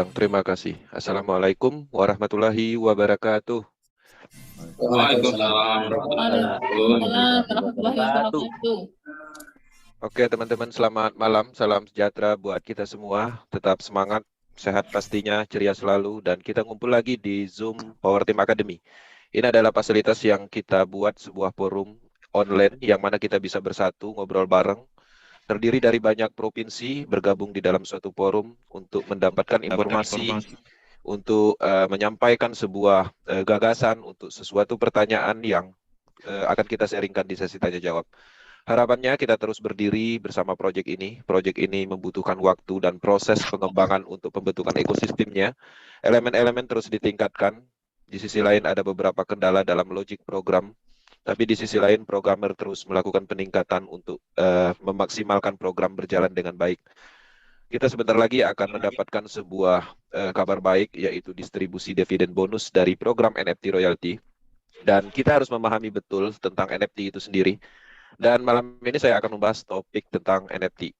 datang. Terima kasih. Assalamualaikum warahmatullahi wabarakatuh. Waalaikumsalam Waalaikumsalam warahmatullahi wabarakatuh. Oke teman-teman, selamat malam. Salam sejahtera buat kita semua. Tetap semangat, sehat pastinya, ceria selalu. Dan kita ngumpul lagi di Zoom Power Team Academy. Ini adalah fasilitas yang kita buat sebuah forum online yang mana kita bisa bersatu, ngobrol bareng. Terdiri dari banyak provinsi bergabung di dalam suatu forum untuk mendapatkan informasi, untuk menyampaikan sebuah gagasan untuk sesuatu pertanyaan yang akan kita sharingkan di sesi tanya jawab. Harapannya kita terus berdiri bersama proyek ini. Proyek ini membutuhkan waktu dan proses pengembangan untuk pembentukan ekosistemnya. Elemen-elemen terus ditingkatkan. Di sisi lain ada beberapa kendala dalam logic program. Tapi di sisi lain programmer terus melakukan peningkatan untuk memaksimalkan program berjalan dengan baik. Kita sebentar lagi akan mendapatkan sebuah kabar baik, yaitu distribusi dividen bonus dari program NFT Royalty. Dan kita harus memahami betul tentang NFT itu sendiri. Dan malam ini saya akan membahas topik tentang NFT.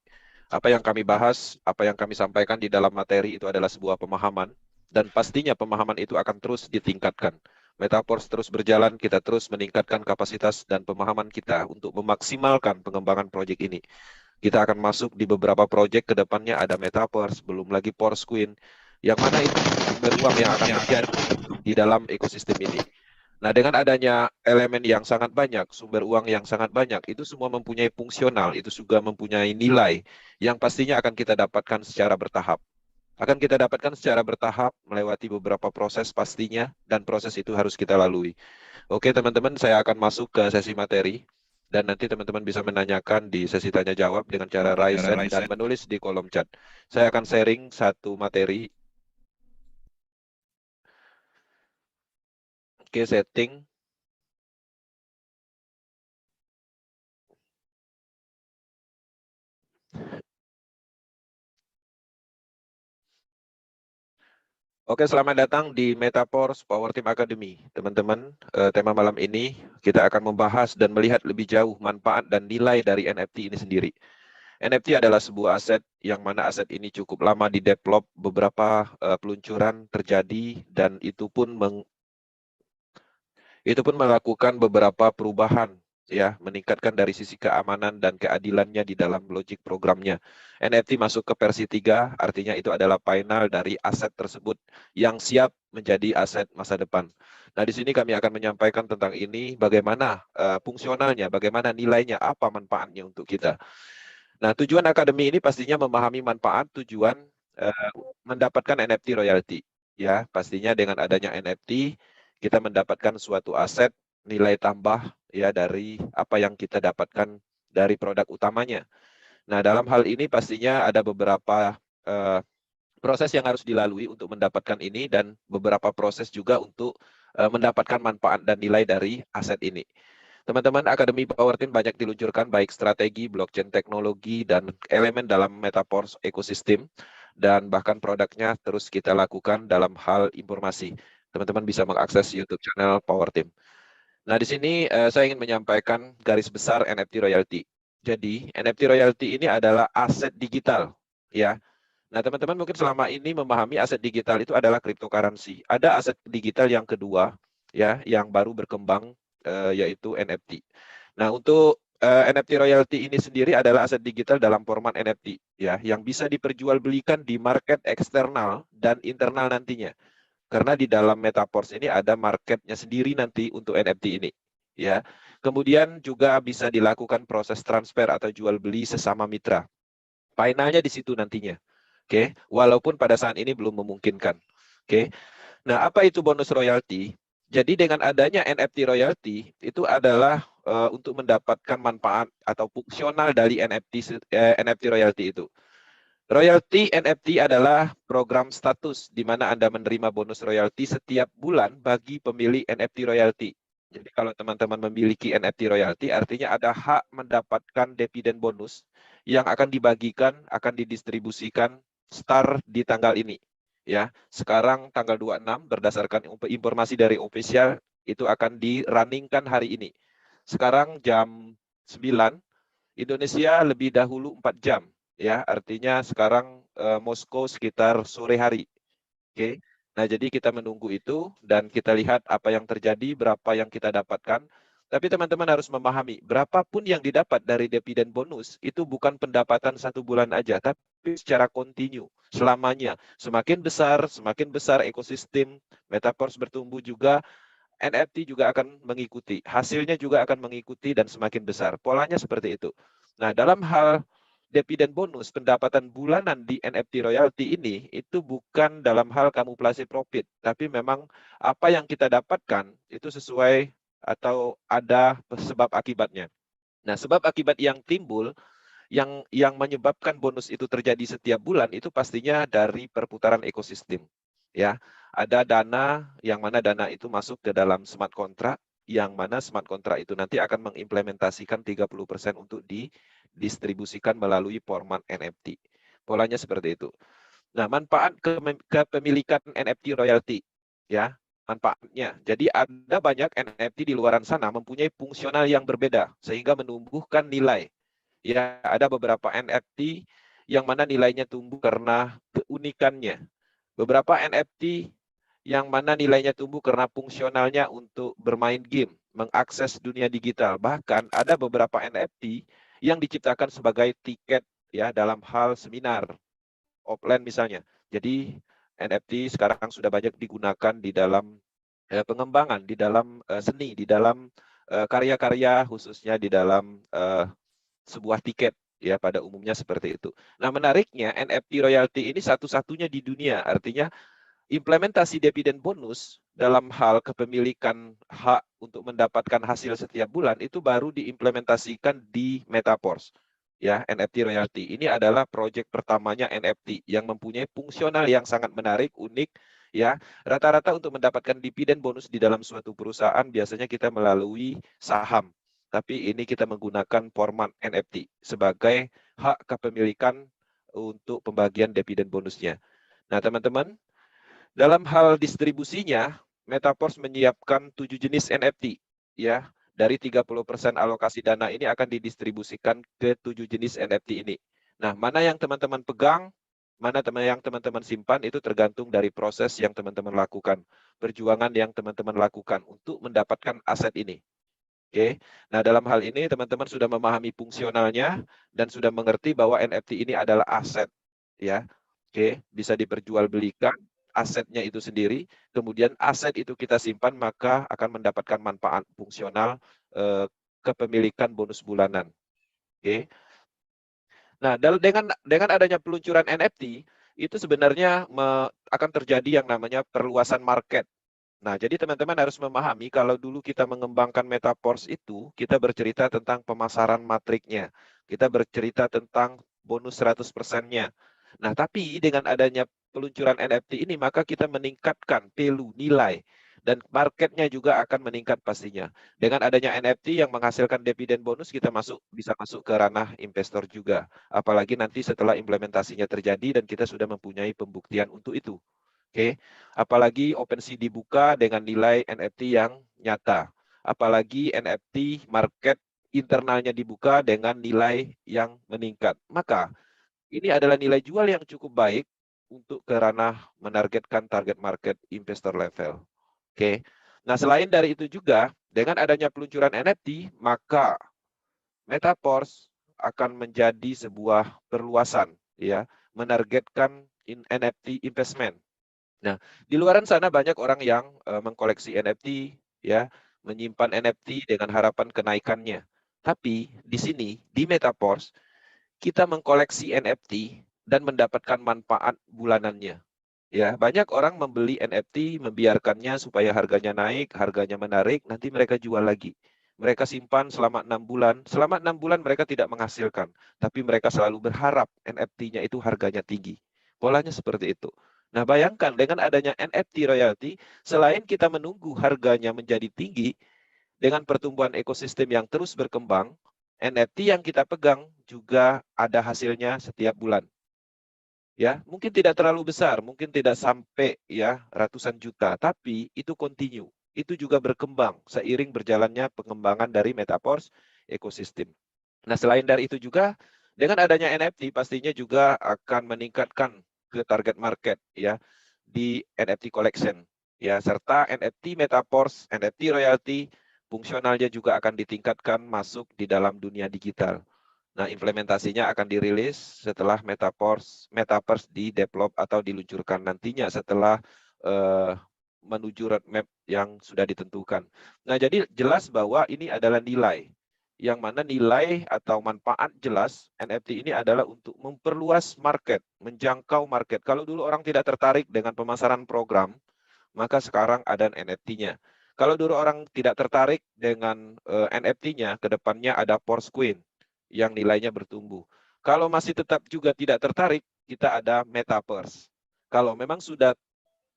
Apa yang kami bahas, apa yang kami sampaikan di dalam materi itu adalah sebuah pemahaman. Dan pastinya pemahaman itu akan terus ditingkatkan. Metaverse terus berjalan, kita terus meningkatkan kapasitas dan pemahaman kita untuk memaksimalkan pengembangan proyek ini. Kita akan masuk di beberapa proyek ke depannya, ada Metaverse, belum lagi Porsquin, yang mana itu sumber uang yang akan terjadi di dalam ekosistem ini. Nah, dengan adanya elemen yang sangat banyak, sumber uang yang sangat banyak, itu semua mempunyai fungsional, itu juga mempunyai nilai yang pastinya akan kita dapatkan secara bertahap. Akan kita dapatkan secara bertahap melewati beberapa proses pastinya, dan proses itu harus kita lalui. Oke teman-teman, saya akan masuk ke sesi materi, dan nanti teman-teman bisa menanyakan di sesi tanya jawab dengan cara raise hand dan menulis di kolom chat. Saya akan sharing satu materi. Oke, setting. Oke, selamat datang di Metaverse Power Team Academy. Teman-teman, tema malam ini kita akan membahas dan melihat lebih jauh manfaat dan nilai dari NFT ini sendiri. NFT adalah sebuah aset yang mana aset ini cukup lama di-develop, beberapa peluncuran terjadi, dan itu pun melakukan beberapa perubahan, ya, meningkatkan dari sisi keamanan dan keadilannya di dalam logic programnya. NFT masuk ke versi 3, artinya itu adalah final dari aset tersebut yang siap menjadi aset masa depan. Nah, di sini kami akan menyampaikan tentang ini, bagaimana fungsionalnya, bagaimana nilainya, apa manfaatnya untuk kita. Nah, tujuan akademi ini pastinya memahami manfaat tujuan mendapatkan NFT royalty. Ya, pastinya dengan adanya NFT, kita mendapatkan suatu aset nilai tambah ya dari apa yang kita dapatkan dari produk utamanya. Nah, dalam hal ini pastinya ada beberapa proses yang harus dilalui untuk mendapatkan ini, dan beberapa proses juga untuk mendapatkan manfaat dan nilai dari aset ini. Teman-teman, Akademi Power Team banyak diluncurkan baik strategi, blockchain teknologi, dan elemen dalam metaverse ekosistem, dan bahkan produknya terus kita lakukan dalam hal informasi. Teman-teman bisa mengakses YouTube channel Power Team. Nah, di sini saya ingin menyampaikan garis besar NFT royalty. Jadi, NFT royalty ini adalah aset digital, ya. Nah, teman-teman mungkin selama ini memahami aset digital itu adalah cryptocurrency. Ada aset digital yang kedua, ya, yang baru berkembang, yaitu NFT. Nah, untuk NFT royalty ini sendiri adalah aset digital dalam format NFT, ya, yang bisa diperjualbelikan di market eksternal dan internal nantinya. Karena di dalam metaverse ini ada marketnya sendiri nanti untuk NFT ini, ya. Kemudian juga bisa dilakukan proses transfer atau jual beli sesama mitra. Finalnya di situ nantinya. Oke, walaupun pada saat ini belum memungkinkan. Oke. Nah, apa itu bonus royalti? Jadi dengan adanya NFT royalty itu adalah untuk mendapatkan manfaat atau fungsional dari NFT royalty itu. Royalty NFT adalah program status di mana Anda menerima bonus royalti setiap bulan bagi pemilik NFT royalty. Jadi kalau teman-teman memiliki NFT royalty, artinya ada hak mendapatkan dividen bonus yang akan dibagikan, akan didistribusikan start di tanggal ini. Ya, sekarang tanggal 26 berdasarkan informasi dari official itu akan di-runningkan hari ini. Sekarang jam 9 Indonesia lebih dahulu 4 jam. Ya, artinya sekarang Moskow sekitar sore hari. Oke. Nah, jadi kita menunggu itu dan kita lihat apa yang terjadi, berapa yang kita dapatkan. Tapi teman-teman harus memahami, berapapun yang didapat dari dividen bonus, itu bukan pendapatan 1 bulan aja, tapi secara kontinu, selamanya. Semakin besar ekosistem Metaverse bertumbuh juga, NFT juga akan mengikuti. Hasilnya juga akan mengikuti dan semakin besar. Polanya seperti itu. Nah, dalam hal dividen bonus, pendapatan bulanan di NFT royalty ini, itu bukan dalam hal kamuflase profit, tapi memang apa yang kita dapatkan itu sesuai atau ada sebab akibatnya. Nah, sebab akibat yang timbul, yang menyebabkan bonus itu terjadi setiap bulan, itu pastinya dari perputaran ekosistem. Ya, ada dana, yang mana dana itu masuk ke dalam smart contract, yang mana smart contract itu nanti akan mengimplementasikan 30% untuk didistribusikan melalui format NFT. Polanya seperti itu. Nah, manfaat kepemilikan NFT royalty, ya, manfaatnya. Jadi ada banyak NFT di luaran sana mempunyai fungsional yang berbeda sehingga menumbuhkan nilai. Ya, ada beberapa NFT yang mana nilainya tumbuh karena keunikannya. Beberapa NFT yang mana nilainya tumbuh karena fungsionalnya untuk bermain game, mengakses dunia digital. Bahkan ada beberapa NFT yang diciptakan sebagai tiket ya dalam hal seminar offline misalnya. Jadi NFT sekarang sudah banyak digunakan di dalam pengembangan, di dalam seni, di dalam karya-karya khususnya di dalam sebuah tiket ya pada umumnya seperti itu. Nah, menariknya NFT royalty ini satu-satunya di dunia, artinya implementasi dividen bonus dalam hal kepemilikan hak untuk mendapatkan hasil setiap bulan itu baru diimplementasikan di Metaverse. Ya, NFT royalty ini adalah proyek pertamanya NFT yang mempunyai fungsional yang sangat menarik, unik. Ya, rata-rata untuk mendapatkan dividen bonus di dalam suatu perusahaan biasanya kita melalui saham. Tapi ini kita menggunakan format NFT sebagai hak kepemilikan untuk pembagian dividen bonusnya. Nah, teman-teman, dalam hal distribusinya, Metaverse menyiapkan 7 jenis NFT. Ya, dari 30% alokasi dana ini akan didistribusikan ke 7 jenis NFT ini. Nah, mana yang teman-teman pegang, mana yang teman-teman simpan, itu tergantung dari proses yang teman-teman lakukan. Perjuangan yang teman-teman lakukan untuk mendapatkan aset ini. Oke, nah dalam hal ini teman-teman sudah memahami fungsionalnya dan sudah mengerti bahwa NFT ini adalah aset, ya. Oke, bisa diperjualbelikan asetnya itu sendiri, kemudian aset itu kita simpan maka akan mendapatkan manfaat fungsional kepemilikan bonus bulanan. Oke. Nah, dengan adanya peluncuran NFT itu sebenarnya akan terjadi yang namanya perluasan market. Nah, jadi teman-teman harus memahami kalau dulu kita mengembangkan Metaverse itu, kita bercerita tentang pemasaran matriknya. Kita bercerita tentang bonus 100%-nya. Nah, tapi dengan adanya peluncuran NFT ini, maka kita meningkatkan value, nilai. Dan marketnya juga akan meningkat pastinya. Dengan adanya NFT yang menghasilkan dividen bonus, kita bisa masuk ke ranah investor juga. Apalagi nanti setelah implementasinya terjadi dan kita sudah mempunyai pembuktian untuk itu. Oke, apalagi OpenSea dibuka dengan nilai NFT yang nyata. Apalagi NFT market internalnya dibuka dengan nilai yang meningkat. Maka ini adalah nilai jual yang cukup baik untuk ke ranah menargetkan target market investor level. Oke. Nah, selain dari itu juga dengan adanya peluncuran NFT, maka Metaverse akan menjadi sebuah perluasan ya, menargetkan NFT investment. Nah, di luaran sana banyak orang yang mengkoleksi NFT, ya, menyimpan NFT dengan harapan kenaikannya. Tapi di sini, di Metaverse, kita mengkoleksi NFT dan mendapatkan manfaat bulanannya. Ya, banyak orang membeli NFT, membiarkannya supaya harganya naik, harganya menarik, nanti mereka jual lagi. Mereka simpan selama 6 bulan. Selama 6 bulan mereka tidak menghasilkan, tapi mereka selalu berharap NFT-nya itu harganya tinggi. Polanya seperti itu. Nah, bayangkan dengan adanya NFT royalty, selain kita menunggu harganya menjadi tinggi, dengan pertumbuhan ekosistem yang terus berkembang, NFT yang kita pegang juga ada hasilnya setiap bulan. Ya, mungkin tidak terlalu besar, mungkin tidak sampai ya ratusan juta, tapi itu continue. Itu juga berkembang seiring berjalannya pengembangan dari Metaverse ekosistem. Nah, selain dari itu juga dengan adanya NFT pastinya juga akan meningkatkan ke target market ya. di NFT collection, ya, serta NFT Metaverse, NFT royalty, fungsionalnya juga akan ditingkatkan masuk di dalam dunia digital. Nah, implementasinya akan dirilis setelah Metaverse di-develop atau diluncurkan nantinya setelah menuju roadmap yang sudah ditentukan. Nah, jadi jelas bahwa ini adalah nilai, yang mana nilai atau manfaat jelas NFT ini adalah untuk memperluas market, menjangkau market. Kalau dulu orang tidak tertarik dengan pemasaran program, maka sekarang ada NFT-nya. Kalau dulu orang tidak tertarik dengan NFT-nya, ke depannya ada Porsche yang nilainya bertumbuh. Kalau masih tetap juga tidak tertarik, kita ada Metaverse. Kalau memang sudah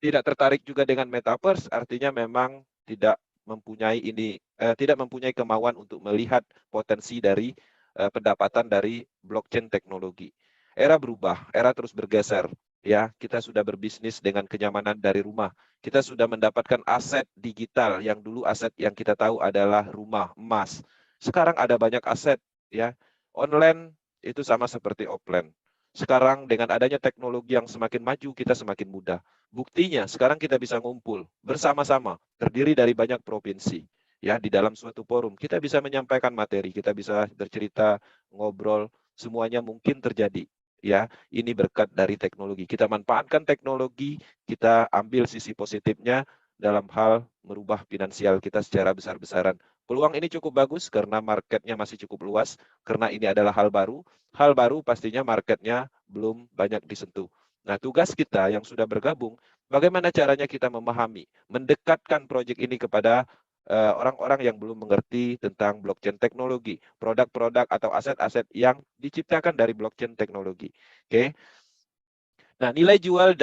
tidak tertarik juga dengan Metaverse, artinya memang tidak mempunyai kemauan untuk melihat potensi dari pendapatan dari blockchain teknologi. Era berubah, era terus bergeser. Ya, kita sudah berbisnis dengan kenyamanan dari rumah. Kita sudah mendapatkan aset digital yang dulu aset yang kita tahu adalah rumah, emas. Sekarang ada banyak aset, ya. Online itu sama seperti offline. Sekarang dengan adanya teknologi yang semakin maju, kita semakin mudah. Buktinya sekarang kita bisa ngumpul bersama-sama, terdiri dari banyak provinsi. Ya, di dalam suatu forum kita bisa menyampaikan materi, kita bisa bercerita, ngobrol, semuanya mungkin terjadi. Ya, ini berkat dari teknologi. Kita manfaatkan teknologi, kita ambil sisi positifnya dalam hal merubah finansial kita secara besar-besaran. Peluang ini cukup bagus karena marketnya masih cukup luas, karena ini adalah hal baru. Hal baru pastinya marketnya belum banyak disentuh. Nah, tugas kita yang sudah bergabung, bagaimana caranya kita memahami, mendekatkan proyek ini kepada orang-orang yang belum mengerti tentang blockchain teknologi, produk-produk atau aset-aset yang diciptakan dari blockchain teknologi. Oke. Nah, nilai jual,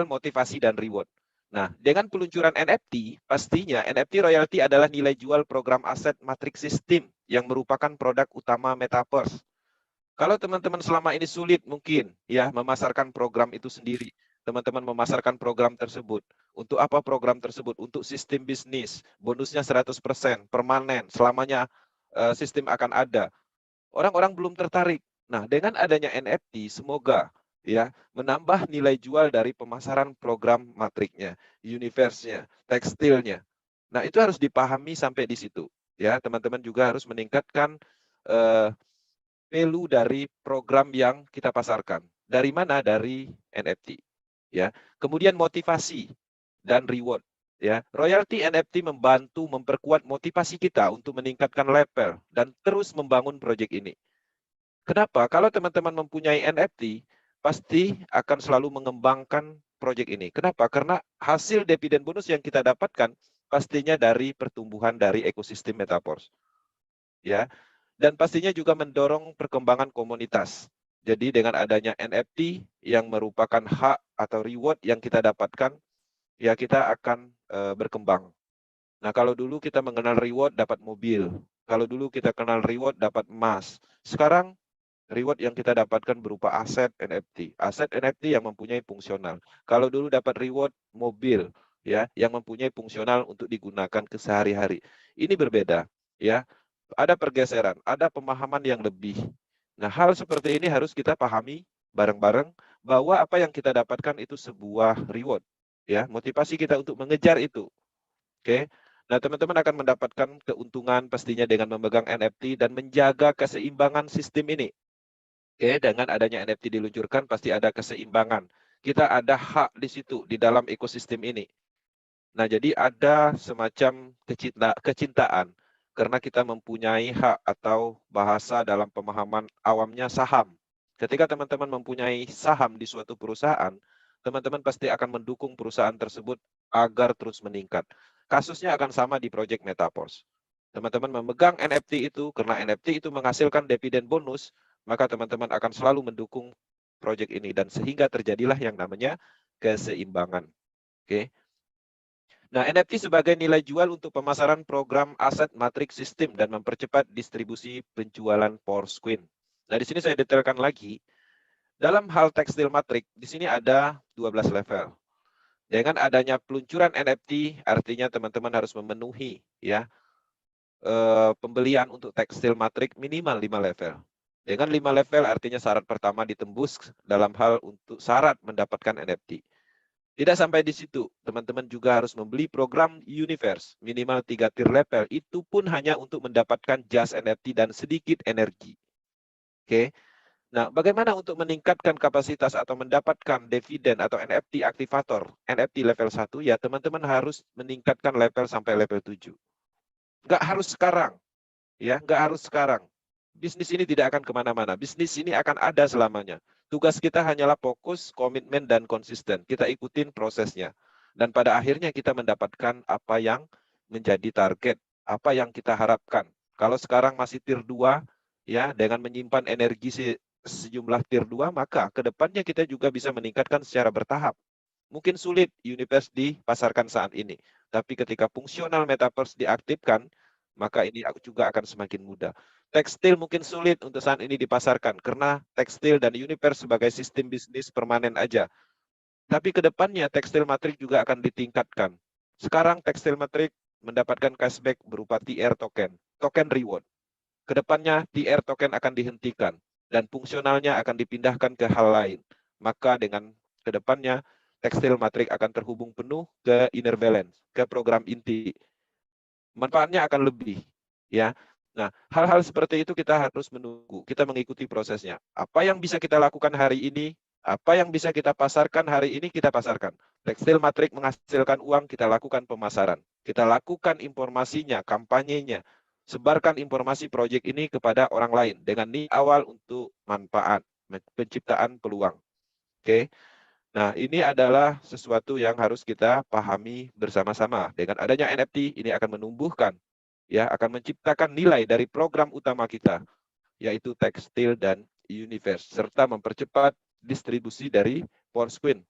motivasi dan reward. Nah, dengan peluncuran NFT, pastinya NFT royalty adalah nilai jual program aset matrix system yang merupakan produk utama Metaverse. Kalau teman-teman selama ini sulit mungkin ya memasarkan program itu sendiri. Teman-teman memasarkan program tersebut. Untuk apa program tersebut? Untuk sistem bisnis. Bonusnya 100%, permanen, selamanya sistem akan ada. Orang-orang belum tertarik. Nah, dengan adanya NFT, semoga ya menambah nilai jual dari pemasaran program matriknya, universe-nya, tekstilnya. Nah, itu harus dipahami sampai di situ. Ya, teman-teman juga harus meningkatkan value dari program yang kita pasarkan. Dari mana? Dari NFT. Ya. Kemudian motivasi dan reward. Ya, royalty NFT membantu memperkuat motivasi kita untuk meningkatkan level dan terus membangun proyek ini. Kenapa? Kalau teman-teman mempunyai NFT, pasti akan selalu mengembangkan proyek ini. Kenapa? Karena hasil dividen bonus yang kita dapatkan pastinya dari pertumbuhan dari ekosistem Metaverse. Ya, dan pastinya juga mendorong perkembangan komunitas. Jadi dengan adanya NFT yang merupakan hak atau reward yang kita dapatkan, ya kita akan berkembang. Nah, kalau dulu kita mengenal reward dapat mobil, kalau dulu kita kenal reward dapat emas. Sekarang reward yang kita dapatkan berupa aset NFT yang mempunyai fungsional. Kalau dulu dapat reward mobil, ya, yang mempunyai fungsional untuk digunakan kesehari-hari. Ini berbeda, ya. Ada pergeseran, ada pemahaman yang lebih. Nah, hal seperti ini harus kita pahami bareng-bareng bahwa apa yang kita dapatkan itu sebuah reward, ya, motivasi kita untuk mengejar itu. Oke. Nah, teman-teman akan mendapatkan keuntungan pastinya dengan memegang NFT dan menjaga keseimbangan sistem ini. Oke, dengan adanya NFT diluncurkan pasti ada keseimbangan. Kita ada hak di situ di dalam ekosistem ini. Nah, jadi ada semacam kecintaan karena kita mempunyai hak atau bahasa dalam pemahaman awamnya saham. Ketika teman-teman mempunyai saham di suatu perusahaan, teman-teman pasti akan mendukung perusahaan tersebut agar terus meningkat. Kasusnya akan sama di Project Metaverse. Teman-teman memegang NFT itu karena NFT itu menghasilkan dividen bonus, maka teman-teman akan selalu mendukung proyek ini dan sehingga terjadilah yang namanya keseimbangan. Oke. Nah, NFT sebagai nilai jual untuk pemasaran program aset matrix system dan mempercepat distribusi penjualan Porsche. Nah, di sini saya detailkan lagi. Dalam hal tekstil matrik, di sini ada 12 level. Dengan adanya peluncuran NFT, artinya teman-teman harus memenuhi ya pembelian untuk tekstil matrik minimal 5 level. Dengan 5 level artinya syarat pertama ditembus dalam hal untuk syarat mendapatkan NFT. Tidak sampai di situ, teman-teman juga harus membeli program Universe, minimal 3 tier level, itu pun hanya untuk mendapatkan jas NFT dan sedikit energi. Oke. Nah, bagaimana untuk meningkatkan kapasitas atau mendapatkan dividen atau NFT aktivator, NFT level 1, ya teman-teman harus meningkatkan level sampai level 7. Nggak harus sekarang, ya, nggak harus sekarang. Bisnis ini tidak akan kemana-mana. Bisnis ini akan ada selamanya. Tugas kita hanyalah fokus, komitmen, dan konsisten. Kita ikutin prosesnya. Dan pada akhirnya kita mendapatkan apa yang menjadi target, apa yang kita harapkan. Kalau sekarang masih tier 2, ya, dengan menyimpan energi sejumlah tier 2, maka kedepannya kita juga bisa meningkatkan secara bertahap. Mungkin sulit Universe dipasarkan saat ini, tapi ketika fungsional Metaverse diaktifkan, maka ini juga akan semakin mudah. Tekstil mungkin sulit untuk saat ini dipasarkan, karena tekstil dan Universe sebagai sistem bisnis permanen aja. Tapi kedepannya tekstil matrik juga akan ditingkatkan. Sekarang tekstil matrik mendapatkan cashback berupa TR token, token reward. Kedepannya TR token akan dihentikan, dan fungsionalnya akan dipindahkan ke hal lain. Maka dengan kedepannya tekstil matrik akan terhubung penuh ke inner balance, ke program inti. Manfaatnya akan lebih, ya. Nah, hal-hal seperti itu kita harus menunggu, kita mengikuti prosesnya. Apa yang bisa kita lakukan hari ini, apa yang bisa kita pasarkan hari ini, kita pasarkan. Tekstil matrik menghasilkan uang, kita lakukan pemasaran. Kita lakukan informasinya, kampanyenya. Sebarkan informasi proyek ini kepada orang lain dengan niat awal untuk manfaat, penciptaan peluang. Oke. Nah, ini adalah sesuatu yang harus kita pahami bersama-sama. Dengan adanya NFT, ini akan menumbuhkan, ya, akan menciptakan nilai dari program utama kita, yaitu tekstil dan Universe, serta mempercepat distribusi dari Porsquin.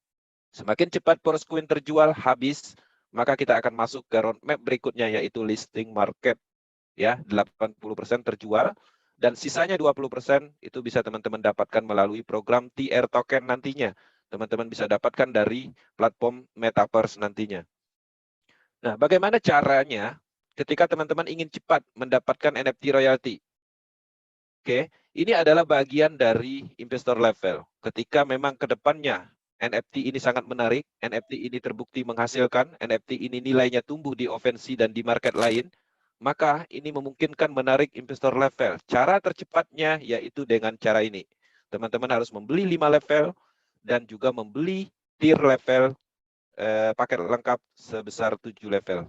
Semakin cepat Porsquin terjual habis, maka kita akan masuk ke roadmap berikutnya, yaitu listing market. Ya, 80% terjual, dan sisanya 20% itu bisa teman-teman dapatkan melalui program TR token nantinya. Teman-teman bisa dapatkan dari platform Metaverse nantinya. Nah, bagaimana caranya ketika teman-teman ingin cepat mendapatkan NFT royalty? Oke, ini adalah bagian dari investor level. Ketika memang ke depannya NFT ini sangat menarik, NFT ini terbukti menghasilkan, NFT ini nilainya tumbuh di OpenSea dan di market lain, maka ini memungkinkan menarik investor level. Cara tercepatnya yaitu dengan cara ini. Teman-teman harus membeli 5 level dan juga membeli tier level paket lengkap sebesar 7 level.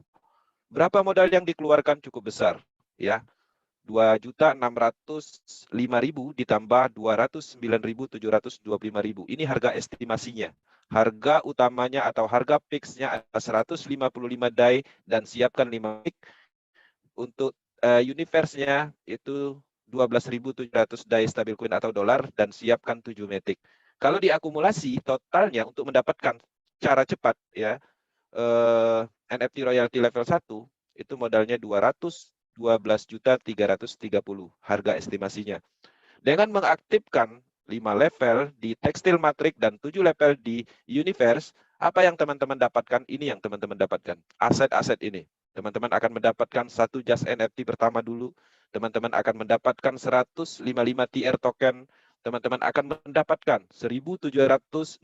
Berapa modal yang dikeluarkan? Cukup besar, ya. 2.605.000 ditambah 209.725.000. Ini harga estimasinya. Harga utamanya atau harga fixnya adalah 155 DAI dan siapkan 5 mic. Untuk Universe-nya itu 12.700 DAI stablecoin atau dolar dan siapkan 7 metik. Kalau diakumulasi totalnya untuk mendapatkan cara cepat, ya, NFT royalty level 1 itu modalnya 212.330 harga estimasinya. Dengan mengaktifkan 5 level di tekstil matrik dan 7 level di Universe, apa yang teman-teman dapatkan? Ini yang teman-teman dapatkan, aset-aset ini. Teman-teman akan mendapatkan satu jas NFT pertama dulu, teman-teman akan mendapatkan 155 TR token, teman-teman akan mendapatkan 1.765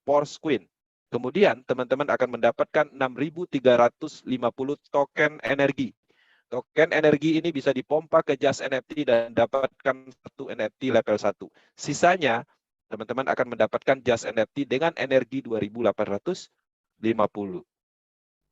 Porsquin. Kemudian teman-teman akan mendapatkan 6.350 token energi. Token energi ini bisa dipompa ke jas NFT dan dapatkan satu NFT level 1. Sisanya, teman-teman akan mendapatkan jas NFT dengan energi 2.850.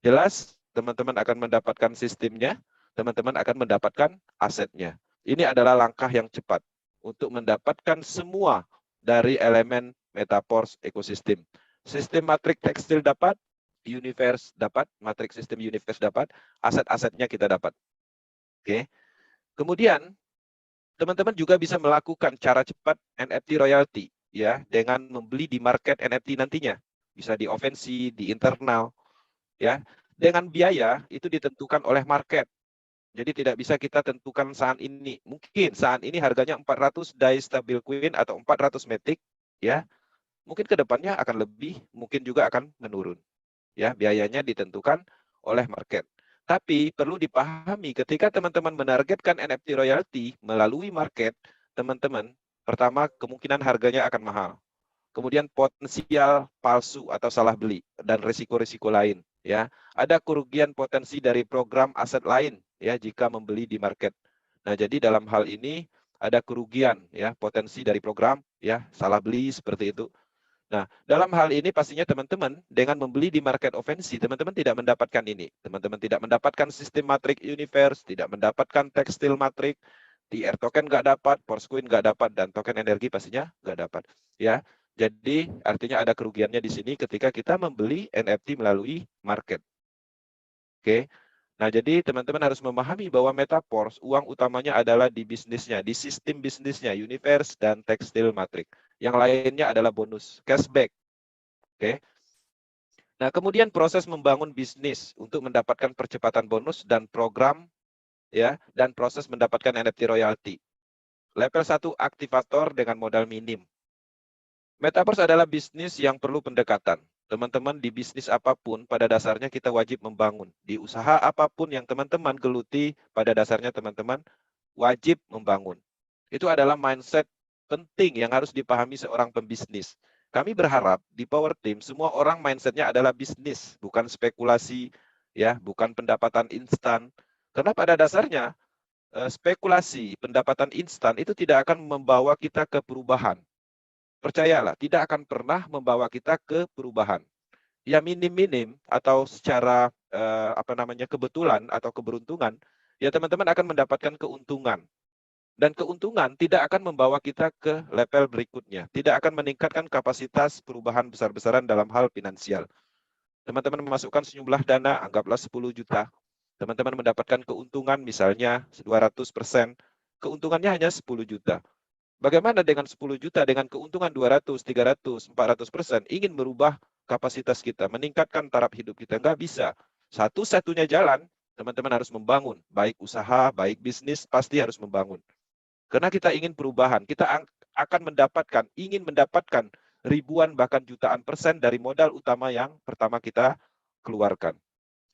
Jelas, teman-teman akan mendapatkan sistemnya, teman-teman akan mendapatkan asetnya. Ini adalah langkah yang cepat untuk mendapatkan semua dari elemen Metaverse ekosistem. Sistem matrik tekstil dapat, Universe dapat, matrik sistem Universe dapat, aset-asetnya kita dapat. Oke. Kemudian teman-teman juga bisa melakukan cara cepat NFT royalty, ya, dengan membeli di market NFT nantinya. Bisa di OpenSea, di internal, ya. Dengan biaya itu ditentukan oleh market. Jadi tidak bisa kita tentukan saat ini. Mungkin saat ini harganya 400 DAI stablecoin atau 400 metik, ya. Mungkin kedepannya akan lebih, mungkin juga akan menurun. Ya, biayanya ditentukan oleh market. Tapi perlu dipahami ketika teman-teman menargetkan NFT royalty melalui market, teman-teman, pertama kemungkinan harganya akan mahal. kemudian potensial palsu atau salah beli, dan risiko-risiko lain. Ya, ada kerugian potensi dari program aset lain ya jika membeli di market. Nah, jadi dalam hal ini ada kerugian ya potensi dari program ya salah beli seperti itu. Nah, dalam hal ini pastinya teman-teman dengan membeli di market ofensi, teman-teman tidak mendapatkan ini. Teman-teman tidak mendapatkan sistem matrik universe, tidak mendapatkan tekstil matrik, TR token nggak dapat, Forcecoin nggak dapat, dan token energi pastinya nggak dapat. Ya, jadi artinya ada kerugiannya di sini ketika kita membeli NFT melalui market. Oke. Nah, jadi teman-teman harus memahami bahwa Metaverse, uang utamanya adalah di bisnisnya, di sistem bisnisnya, universe dan tekstil matrik. Yang lainnya adalah bonus, cashback. Oke. Nah, kemudian proses membangun bisnis untuk mendapatkan percepatan bonus dan program ya, dan proses mendapatkan NFT royalty. Level 1 aktivator dengan modal minim. Metaverse adalah bisnis yang perlu pendekatan. Teman-teman di bisnis apapun pada dasarnya kita wajib membangun. Di usaha apapun yang teman-teman geluti pada dasarnya teman-teman wajib membangun. Itu adalah mindset penting yang harus dipahami seorang pembisnis. Kami berharap di Power Team semua orang mindsetnya adalah bisnis, bukan spekulasi, ya, bukan pendapatan instan. Karena pada dasarnya spekulasi, pendapatan instan itu tidak akan membawa kita ke perubahan. Percayalah, tidak akan pernah membawa kita ke perubahan. Ya minim-minim atau secara kebetulan atau keberuntungan, ya teman-teman akan mendapatkan keuntungan. Dan keuntungan tidak akan membawa kita ke level berikutnya. Tidak akan meningkatkan kapasitas perubahan besar-besaran dalam hal finansial. Teman-teman memasukkan sejumlah dana, anggaplah 10 juta. Teman-teman mendapatkan keuntungan misalnya 200%. Keuntungannya hanya 10 juta. Bagaimana dengan 10 juta dengan keuntungan 200, 300, 400%? Ingin merubah kapasitas kita, meningkatkan taraf hidup kita. Nggak bisa. Satu-satunya jalan, teman-teman harus membangun. Baik usaha, baik bisnis, pasti harus membangun. Karena kita ingin perubahan, kita akan ingin mendapatkan ribuan bahkan jutaan persen dari modal utama yang pertama kita keluarkan.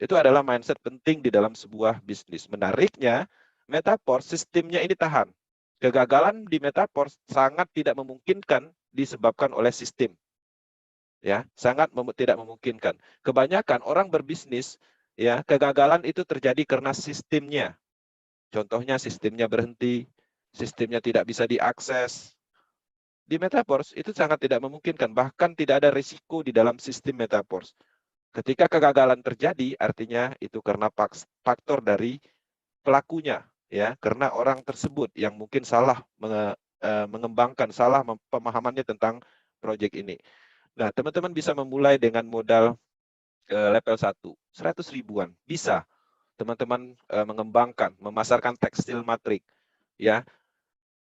Itu adalah mindset penting di dalam sebuah bisnis. Menariknya, Metaverse sistemnya ini tahan. Kegagalan di Metaverse sangat tidak memungkinkan disebabkan oleh sistem. Ya, sangat tidak memungkinkan. Kebanyakan orang berbisnis, ya, kegagalan itu terjadi karena sistemnya. Contohnya sistemnya berhenti, sistemnya tidak bisa diakses. Di Metaverse itu sangat tidak memungkinkan, bahkan tidak ada risiko di dalam sistem Metaverse. Ketika kegagalan terjadi, artinya itu karena faktor dari pelakunya, ya, karena orang tersebut yang mungkin salah mengembangkan, salah pemahamannya tentang proyek ini. Nah, teman-teman bisa memulai dengan modal level 1, 100 ribuan, bisa. Teman-teman mengembangkan, memasarkan tekstil matrik, ya.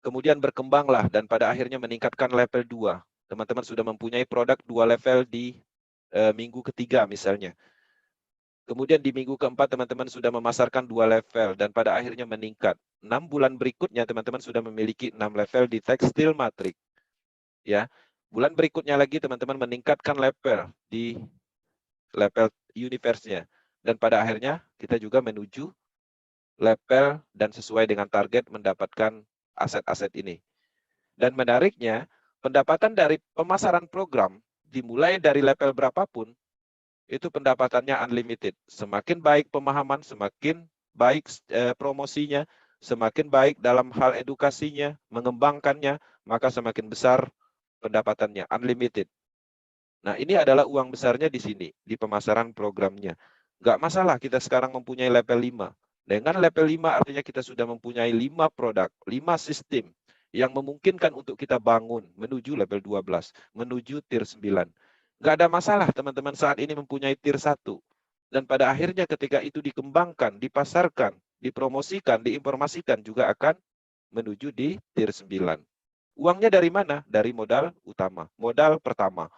Kemudian berkembanglah dan pada akhirnya meningkatkan level 2. Teman-teman sudah mempunyai produk 2 level di minggu ketiga misalnya. Kemudian di minggu keempat teman-teman sudah memasarkan 2 level dan pada akhirnya meningkat. 6 bulan berikutnya teman-teman sudah memiliki 6 level di tekstil matrik. Ya. Bulan berikutnya lagi teman-teman meningkatkan level di level universe-nya. Dan pada akhirnya kita juga menuju level dan sesuai dengan target mendapatkan aset-aset ini. Dan menariknya, pendapatan dari pemasaran program dimulai dari level berapapun, itu pendapatannya unlimited. Semakin baik pemahaman, semakin baik promosinya, semakin baik dalam hal edukasinya, mengembangkannya, maka semakin besar pendapatannya, unlimited. Nah, ini adalah uang besarnya di sini, di pemasaran programnya. Nggak masalah kita sekarang mempunyai level 5. Dengan level 5 artinya kita sudah mempunyai 5 produk, 5 sistem yang memungkinkan untuk kita bangun menuju level 12, menuju tier 9. Nggak ada masalah teman-teman saat ini mempunyai tier 1. Dan pada akhirnya ketika itu dikembangkan, dipasarkan, dipromosikan, diinformasikan juga akan menuju di tier 9. Uangnya dari mana? Dari modal utama, modal pertama.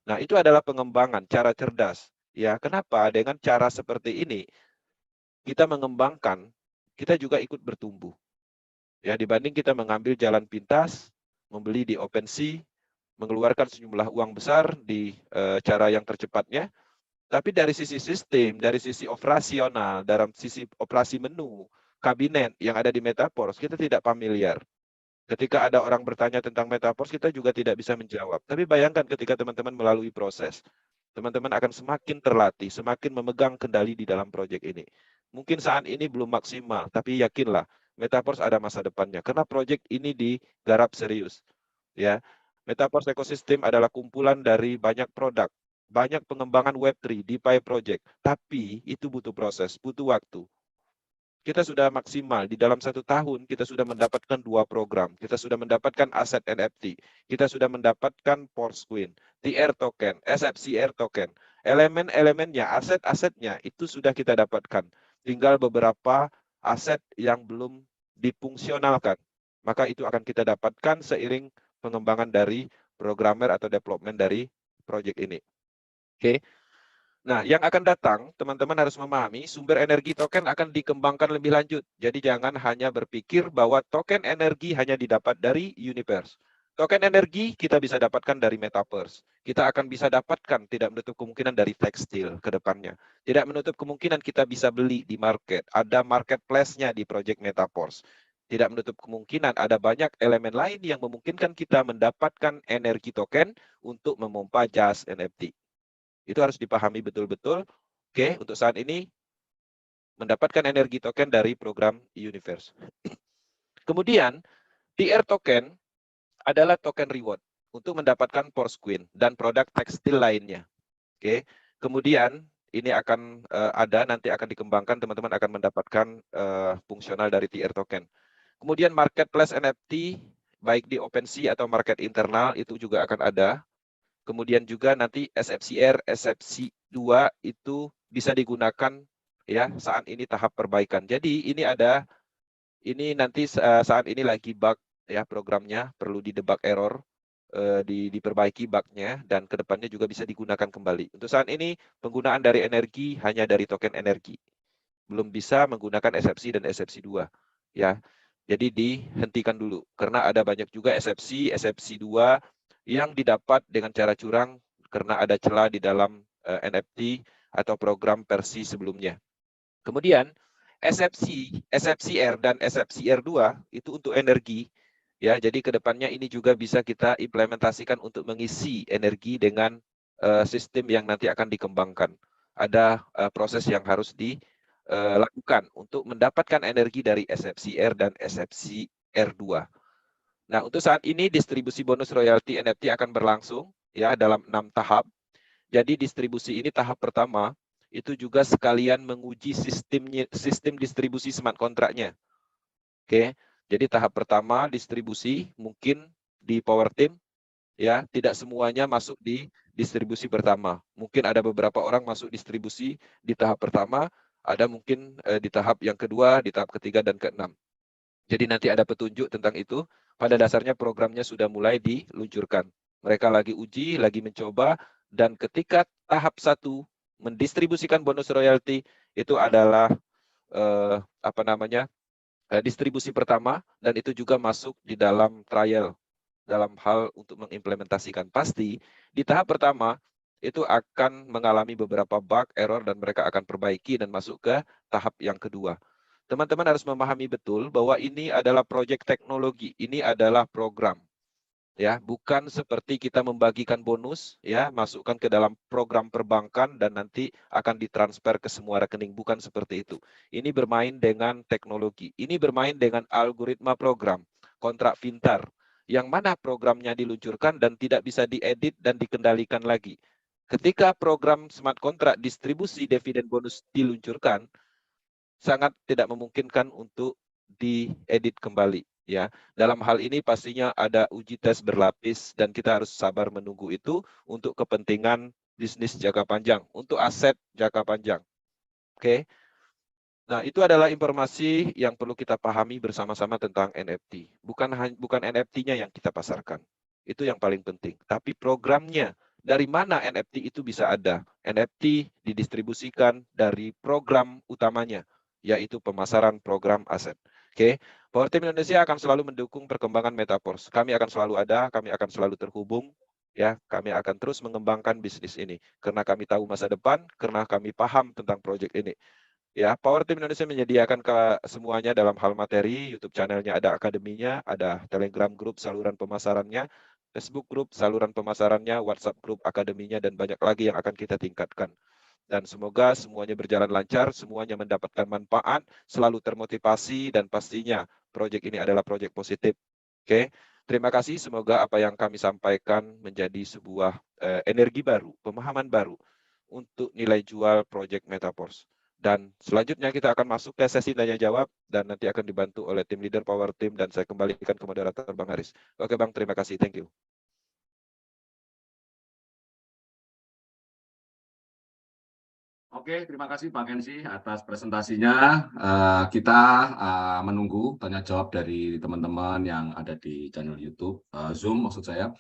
Nah, itu adalah pengembangan, cara cerdas. Ya, kenapa? Dengan cara seperti ini, kita mengembangkan, kita juga ikut bertumbuh. Ya, dibanding kita mengambil jalan pintas, membeli di OpenSea, mengeluarkan sejumlah uang besar di cara yang tercepatnya, tapi dari sisi sistem, dari sisi operasional, dalam sisi operasi menu, kabinet yang ada di Metaverse, kita tidak familiar. Ketika ada orang bertanya tentang Metaverse, kita juga tidak bisa menjawab. Tapi bayangkan ketika teman-teman melalui proses, teman-teman akan semakin terlatih, semakin memegang kendali di dalam proyek ini. Mungkin saat ini belum maksimal, tapi yakinlah, Metaverse ada masa depannya. Karena proyek ini digarap serius. Ya, Metaverse Ecosystem adalah kumpulan dari banyak produk, banyak pengembangan Web3, DeFi project. Tapi itu butuh proses, butuh waktu. Kita sudah maksimal di dalam 1 tahun, kita sudah mendapatkan 2 program, kita sudah mendapatkan aset NFT, kita sudah mendapatkan Portsquin, TR token, SFCR token, elemen-elemennya, aset-asetnya itu sudah kita dapatkan. Tinggal beberapa aset yang belum difungsionalkan. Maka itu akan kita dapatkan seiring pengembangan dari programmer atau development dari project ini. Oke. Nah, yang akan datang, teman-teman harus memahami sumber energi token akan dikembangkan lebih lanjut. Jadi jangan hanya berpikir bahwa token energi hanya didapat dari universe. Token energi kita bisa dapatkan dari metaverse. Kita akan bisa dapatkan, tidak menutup kemungkinan dari tekstil ke depannya. Tidak menutup kemungkinan kita bisa beli di market. Ada marketplace-nya di project metaverse. Tidak menutup kemungkinan ada banyak elemen lain yang memungkinkan kita mendapatkan energi token untuk memompa jas NFT. Itu harus dipahami betul-betul. Oke, untuk saat ini mendapatkan energi token dari program Universe. Kemudian, TR token adalah token reward untuk mendapatkan Portsquin dan produk tekstil lainnya. Oke. Kemudian ini akan ada nanti akan dikembangkan, teman-teman akan mendapatkan fungsional dari TR token. Kemudian marketplace NFT baik di OpenSea atau market internal itu juga akan ada. Kemudian juga nanti SFCR, SFC2 itu bisa digunakan ya saat ini tahap perbaikan. Jadi ini nanti saat ini lagi bug ya programnya, perlu didebug error, diperbaiki bugnya dan kedepannya juga bisa digunakan kembali. Untuk saat ini penggunaan dari energi hanya dari token energi, belum bisa menggunakan SFC dan SFC2 ya. Jadi dihentikan dulu karena ada banyak juga SFC, SFC2 yang didapat dengan cara curang karena ada celah di dalam NFT atau program versi sebelumnya. Kemudian SFC, SFCR dan SFCR2 itu untuk energi ya. Jadi kedepannya ini juga bisa kita implementasikan untuk mengisi energi dengan sistem yang nanti akan dikembangkan. Ada proses yang harus dilakukan untuk mendapatkan energi dari SFCR dan SFCR2. Nah, untuk saat ini distribusi bonus royalti NFT akan berlangsung ya dalam 6 tahap. Jadi distribusi ini tahap pertama itu juga sekalian menguji sistem distribusi smart kontraknya. Oke. Jadi tahap pertama distribusi mungkin di Power Team ya, tidak semuanya masuk di distribusi pertama. Mungkin ada beberapa orang masuk distribusi di tahap pertama, ada mungkin di tahap yang kedua, di tahap ketiga dan keenam. Jadi nanti ada petunjuk tentang itu. Pada dasarnya programnya sudah mulai diluncurkan. Mereka lagi uji, lagi mencoba, dan ketika tahap 1 mendistribusikan bonus royalti itu adalah distribusi pertama, dan itu juga masuk di dalam trial dalam hal untuk mengimplementasikan. Pasti di tahap pertama itu akan mengalami beberapa bug, error, dan mereka akan perbaiki dan masuk ke tahap yang kedua. Teman-teman harus memahami betul bahwa ini adalah proyek teknologi, ini adalah program. Ya, bukan seperti kita membagikan bonus, ya, masukkan ke dalam program perbankan dan nanti akan ditransfer ke semua rekening, bukan seperti itu. Ini bermain dengan teknologi, ini bermain dengan algoritma program, kontrak pintar, yang mana programnya diluncurkan dan tidak bisa diedit dan dikendalikan lagi. Ketika program smart contract distribusi dividen bonus diluncurkan, sangat tidak memungkinkan untuk diedit kembali. Ya, dalam hal ini pastinya ada uji tes berlapis dan kita harus sabar menunggu itu untuk kepentingan bisnis jangka panjang, untuk aset jangka panjang. Oke. Nah, itu adalah informasi yang perlu kita pahami bersama-sama tentang NFT. Bukan NFT-nya yang kita pasarkan. Itu yang paling penting. Tapi programnya, dari mana NFT itu bisa ada? NFT didistribusikan dari program utamanya, yaitu pemasaran program aset. Oke, Power Team Indonesia akan selalu mendukung perkembangan Metaverse. Kami akan selalu ada, kami akan selalu terhubung. Ya, kami akan terus mengembangkan bisnis ini. Karena kami tahu masa depan, karena kami paham tentang proyek ini. Ya, Power Team Indonesia menyediakan semuanya dalam hal materi. YouTube channelnya ada akademinya, ada Telegram grup saluran pemasarannya, Facebook grup saluran pemasarannya, WhatsApp grup akademinya, dan banyak lagi yang akan kita tingkatkan. Dan semoga semuanya berjalan lancar, semuanya mendapatkan manfaat, selalu termotivasi, dan pastinya proyek ini adalah proyek positif. Oke, terima kasih. Semoga apa yang kami sampaikan menjadi sebuah energi baru, pemahaman baru untuk nilai jual proyek Metaverse. Dan selanjutnya kita akan masuk ke sesi tanya jawab dan nanti akan dibantu oleh tim leader Power Team dan saya kembalikan ke moderator Bang Haris. Oke Bang, terima kasih. Thank you. Oke, terima kasih Bang Hensi atas presentasinya. Kita menunggu tanya jawab dari teman-teman yang ada di channel YouTube, Zoom maksud saya.